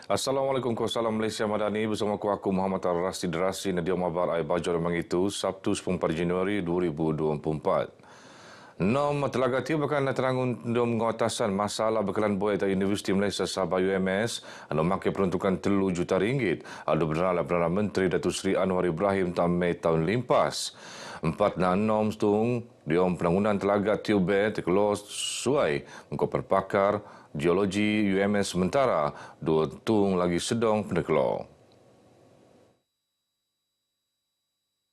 Assalamualaikum, Salam Malaysia Madani bersama aku Muhammad Ar-Rasti Derasi Nadia Mabar Air Bajau memang itu Sabtu 14 Januari 2024. Nom Telaga Tiu bahkan terangun menguatasan masalah bekalan buai dari Universiti Malaysia Sabah UMS memakai peruntukan 3 juta ringgit. Ada benar Perdana Menteri Datuk Seri Anwar Ibrahim Mei tahun limpas. 466 stung diom penangunan Telaga Tiu Bay terkeluar suai mengkau perpakar Geologi UMS sementara 2 tung lagi sedang pendekelor.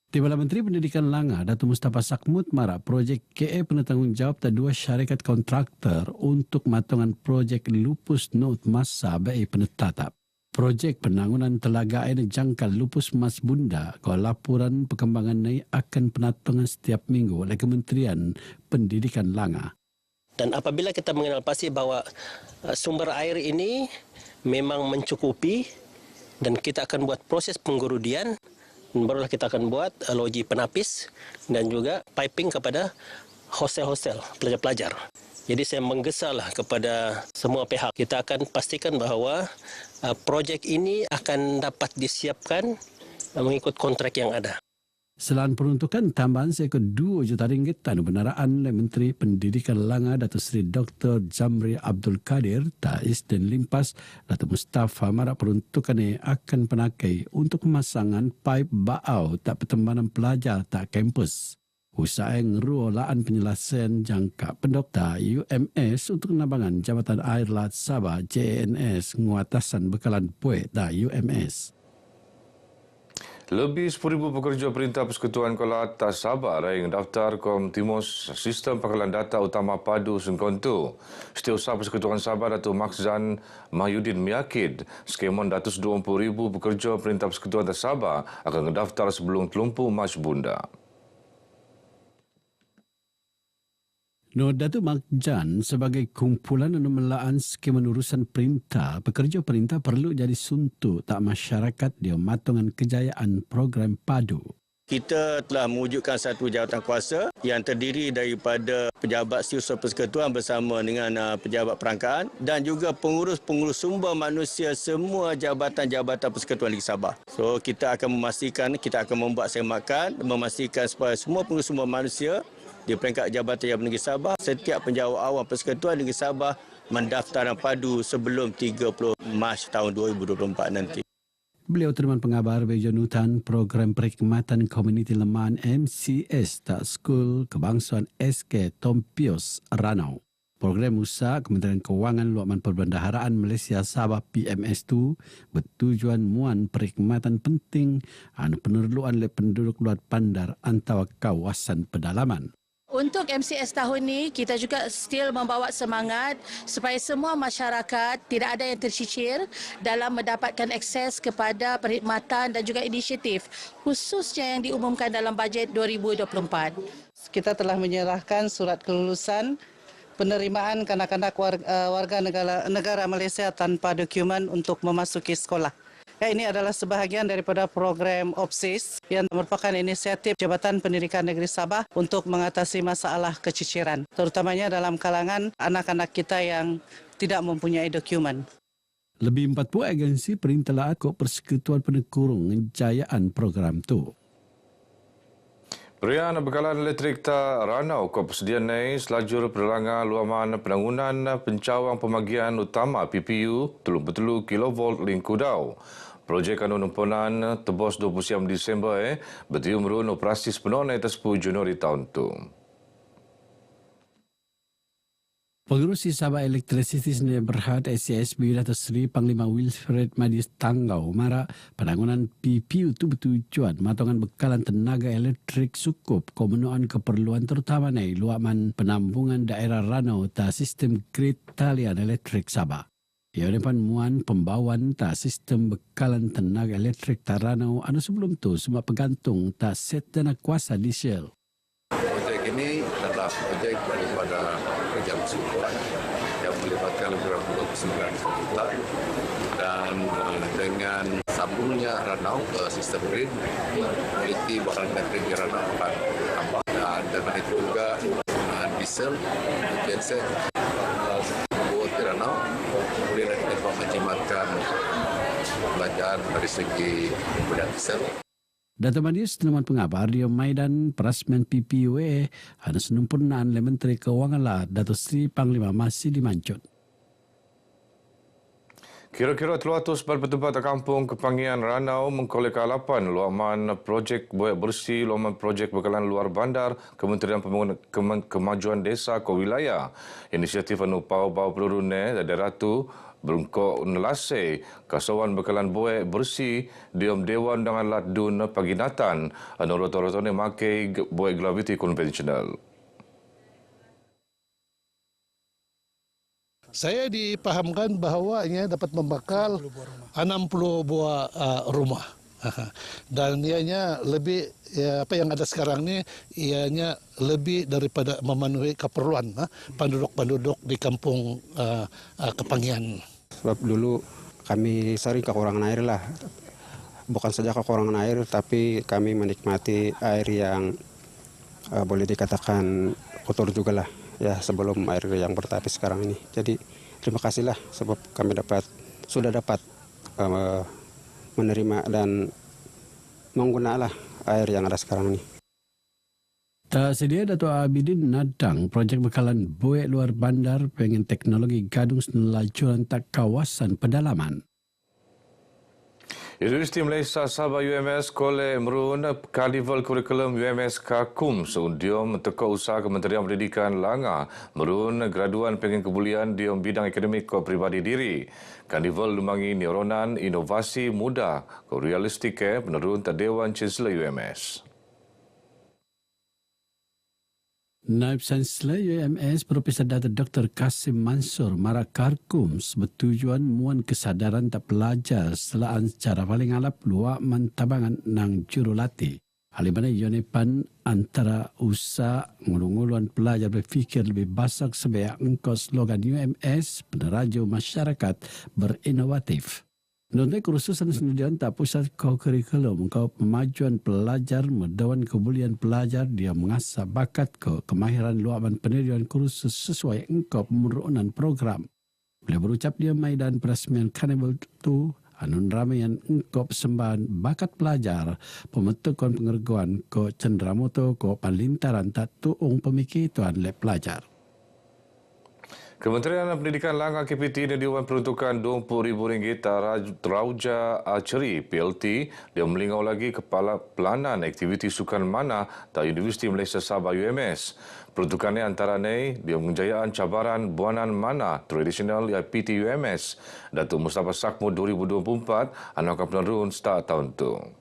Timbalan Menteri Pendidikan Langa, Datuk Mustafa Sakmut marak projek KA penanggungjawab tak 2 syarikat kontraktor untuk matongan projek Lupus Note Masa bagi penetatap. Projek penangunan telaga air jangkal Lupus Mas Bunda kau laporan perkembangan ini akan penatongan setiap minggu oleh Kementerian Pendidikan Langa. Dan apabila kita mengenal pasti bahawa sumber air ini memang mencukupi dan kita akan buat proses penggurudian, barulah kita akan buat loji penapis dan juga piping kepada hostel-hostel pelajar-pelajar. Jadi saya menggesalah kepada semua pihak. Kita akan pastikan bahawa projek ini akan dapat disiapkan mengikut kontrak yang ada. Selain peruntukan tambahan seekor 2 juta ringgit tanu benaraan oleh Menteri Pendidikan Langa Datuk Seri Dr. Jamri Abdul Kadir Tais dan Limpas Datuk Mustafa marak peruntukan ini akan penakai untuk pemasangan pipe baau tak pertembanan pelajar tak kampus. Usaha ngeruolaan penyelesaian jangka pendokter UMS untuk nabangan Jabatan Air Laut Sabah JNS nguatasan bekalan puai tak UMS. Lebih 10,000 pekerja Perintah Persekutuan Kuala Atas Sabah yang daftar Komtimus Sistem Pangkalan Data Utama Padu Sengkontu. Setiausaha Persekutuan Sabah Datuk Makhzan Mahyudin meyakid skemon 120,000 pekerja Perintah Persekutuan Atas Sabah akan mendaftar sebelum telumpu Mas Bunda. Datuk Makhzan sebagai kumpulan memelaan skim urusan perintah, pekerja perintah perlu jadi suntuk tak masyarakat dia matongan kejayaan program padu. Kita telah mewujudkan satu jawatan kuasa yang terdiri daripada pejabat setiausaha persekutuan bersama dengan pejabat perangkaan dan juga pengurus-pengurus sumber manusia semua jabatan-jabatan persekutuan Negeri Sabah. So kita akan memastikan, kita akan membuat semakan, memastikan supaya semua pengurus sumber manusia di peringkat Jabatan Negeri Sabah, setiap penjawat awam Persekutuan Negeri Sabah mendaftar padu sebelum 30 Mac tahun 2024 nanti. Beliau terima pengabar berjunutan program perkhidmatan komuniti lemahan MCS tak Skul Kebangsaan SK Tompios Ranau. Program usaha Kementerian Kewangan Luaman Perbendaharaan Malaysia Sabah PMS2 bertujuan muan perkhidmatan penting penerluan oleh penduduk luar bandar antara kawasan pedalaman. Untuk MCS tahun ini, kita juga still membawa semangat supaya semua masyarakat tidak ada yang tercicir dalam mendapatkan akses kepada perkhidmatan dan juga inisiatif khususnya yang diumumkan dalam bajet 2024. Kita telah menyerahkan surat kelulusan penerimaan kanak-kanak warga negara Malaysia tanpa dokumen untuk memasuki sekolah. Ini adalah sebahagian daripada program OPSIS yang merupakan inisiatif Jabatan Pendidikan Negeri Sabah untuk mengatasi masalah keciciran, terutamanya dalam kalangan anak-anak kita yang tidak mempunyai dokumen. Lebih 40 agensi perintah kok Persekutuan Penekurung ngejayaan program itu. Perian bekalan elektrik tak Ranau kau persediaan naik selajur perlangan luaman penangunan pencawang pemagian utama PPU 33 kV Lingkudau. Projek anu numpunan tebos 20 Disember bertium operasi sepenuhnya atas 10 Januari tahun itu. Pengurusi Sabah Electricity Sdn Berhad SCSB Datuk Seri Panglima Wilfred Madis Tanggau marak penangunan PPU itu bertujuan matongan bekalan tenaga elektrik cukup kemenuhan keperluan terutama luaman penambungan daerah Ranau ta sistem grid talian elektrik Sabah. Ia depan muan pembawaan ta sistem bekalan tenaga elektrik ta Ranau anu sebelum tu semua pegantung ta set dana kuasa diesel. Projek ini adalah projek daripada kerja persekutuan yang melibatkan lebih kurang 29 juta dan dengan sambungnya Ranau ke sistem grid, kualiti bahan elektrik di Ranau akan tambah dan dengan itu juga penggunaan diesel, genset, buat di Ranau boleh dapat menjimatkan pelajaran dari segi berdasar. Data Manius teman pengabar di Maidan Perasmian PPUA ada senumpurnaan le Menteri Keuangan lah Datuk Seri Panglima masih dimancut. Kira-kira 300 bertempat kampung Kepangian Ranau mengkolek alapan luaman projek buat bersih, luaman projek bekalan luar bandar Kementerian Pembangunan Kemajuan Desa ke wilayah. Inisiatif anu pau-pau pelurune dari Ratu berungkok nelase kasawan bekalan buat bersih diam Dewan dengan Latdun Paginatan anu roto-roto ni makai buat graviti konvensional. Saya dipahamkan bahawa ianya dapat membakal 60 buah rumah. Dan ianya lebih apa yang ada sekarang ni ianya lebih daripada memenuhi keperluan penduduk-penduduk di kampung Kepangian. Sebab dulu kami sering kekurangan air lah. Bukan saja kekurangan air tapi kami menikmati air yang boleh dikatakan kotor juga lah. Ya sebelum air yang bertapis sekarang ini. Jadi terima kasihlah sebab kami sudah dapat menerima dan menggunakan air yang ada sekarang ini. Tak sedia Dato' Abidin nadang projek bekalan buik luar bandar pengen teknologi gadung senelajuran tak kawasan pedalaman. Universiti Malaysia Sabah UMS kole merun Karnival Kurikulum UMS Kakum seundium teka usaha Kementerian Pendidikan Langa merun graduan pengen kebulian diom bidang akademik ko pribadi diri. Karnival lumangi neuronan inovasi muda ko realistik penerun Dewan Chancellor UMS. Naib Chancellor UMS Profesor Dr. Kasim Mansur Marak Karkum bertujuan muan kesadaran tak pelajar selaan secara paling alap luak mantabangan nang jurulatih. Halimana Yonepan antara usaha ngulung-nguluan pelajar berfikir lebih basak sebaik engkau slogan UMS peneraju masyarakat berinovatif. Menurut kursusan sendirian tak pusat kau kurikulum kau pemajuan pelajar medawan kebulian pelajar dia mengasah bakat kau kemahiran luapan pendidikan kursus sesuai engkau pemerunan program. Beliau berucap dia Maidan Perasmian Karnival itu anun ramian engkau persembahan bakat pelajar pembentukan pengerguan kau cenderamata kau panlintaran tak tuung pemikir tuan le pelajar. Kementerian Pendidikan Langa KPT dan Dewan Peruntukan RM20,000 Terauja Archery PLT dia melingau lagi kepala pelanan aktiviti sukan mana di Universiti Malaysia Sabah UMS. Peruntukannya antara lain dia menjayaan cabaran buanan mana tradisional IPT UMS Datuk Mustafa Sakmud 2024 anak penerun start tahun itu.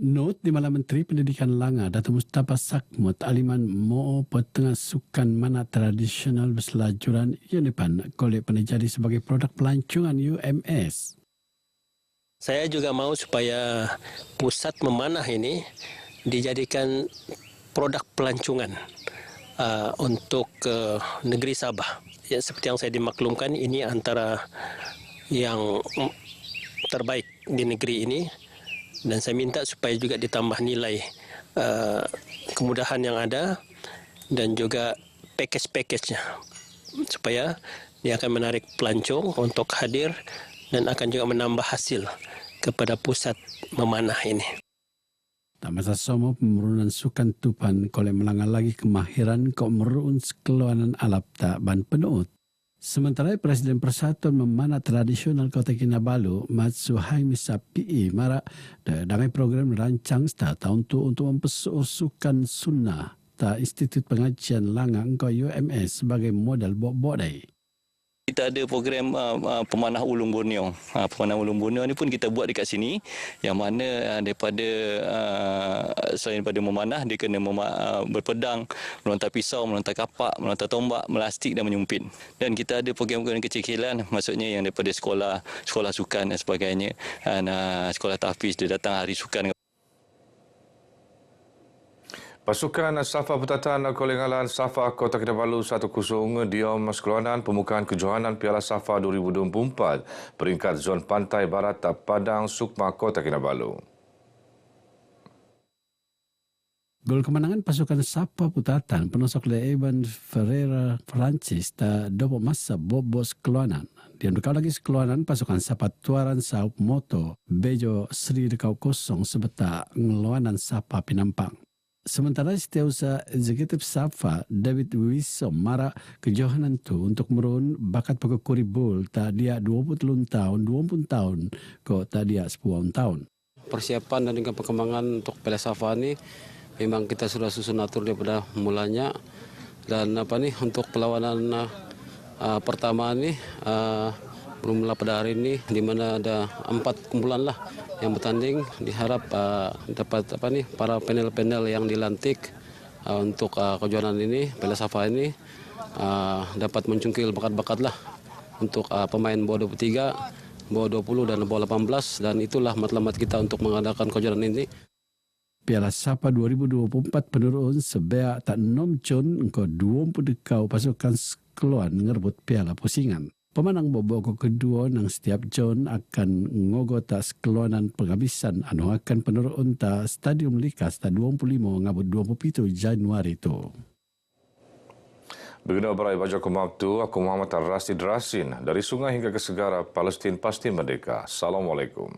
Not di Malam Menteri Pendidikan Langa Datuk Mustafa Sakmud aliman mo petengah sukan mana tradisional berselajuran Unipan kolek penjadi sebagai produk pelancongan UMS. Saya juga mau supaya pusat memanah ini dijadikan produk pelancongan untuk negeri Sabah. Ya, seperti yang saya dimaklumkan ini antara yang terbaik di negeri ini. Dan saya minta supaya juga ditambah nilai kemudahan yang ada dan juga package-package-nya supaya dia akan menarik pelancong untuk hadir dan akan juga menambah hasil kepada pusat memanah ini. Tak masa sama pemerunan sukan tupan kolek melanggar lagi kemahiran kau merun keluanan alap tak ban penuut. Sementara Presiden Persatuan Memanah Tradisional Kota Kinabalu, Mat Suhaimi Sapi marak dengan program rancang setiap tahun untuk mempersusukan sunnah ta Institut Pengajian Langang Engkau UMS sebagai modal bodai. Kita ada program pemanah ulung Borneo. Pemanah ulung Borneo ni pun kita buat dekat sini yang mana daripada selain daripada memanah dia kena berpedang, melontar pisau, melontar kapak, melontar tombak, melastik dan menyumpit. Dan kita ada program-program kecil-kecilan maksudnya yang daripada sekolah sukan dan sebagainya. Sekolah tahfiz dia datang hari sukan. Pasukan Safa Petatan Kolengalan Safa Kota Kinabalu 1-0 diom keluanan pembukaan kejohanan Piala Safa 2024 peringkat zon pantai barat Padang Sukma Kota Kinabalu. Gol kemenangan pasukan Sapa Putatan penosok Evan Ferreira Francis tak dapat masa bobos keluanan. Dian bekal lagi sekeluanan pasukan Sapa Tuaran Saup Moto Bejo Sri Dekau Kosong sebeta ngeluanan Sapa Pinampang. Sementara Setiausaha Eksekutif Safa David Wisom marak kejohanan tu untuk merun bakat pekukuri bol tak dia 20 tahun, 20 tahun kok tak dia 10 tahun. Persiapan dan juga perkembangan untuk Piala Safa ini memang kita sudah susun atur daripada mulanya, dan untuk perlawanan pertama ini bermula pada hari ini di mana ada 4 kumpulan lah yang bertanding. Diharap dapat para panel-panel yang dilantik untuk kejuaraan ini, Piala Safa ini dapat mencungkil bakat-bakat lah untuk pemain bawah 23, bawah 20 dan bawah 18, dan itulah matlamat kita untuk mengadakan kejuaraan ini. Piala Sapa 2024 penurun sebeak tak 6 con engkau 20 dekau pasukan keluar ngerebut piala pusingan. Pemenang bobok kedua nang setiap con akan ngogota sekeluanan penghabisan anu akan penurun ta Stadium Likas ta 25 ngabut 27 Januari itu. Begini berai baca waktu, aku Muhammad Ar-Rasid Rasin dari sungai hingga ke segara Palestin pasti merdeka. Assalamualaikum.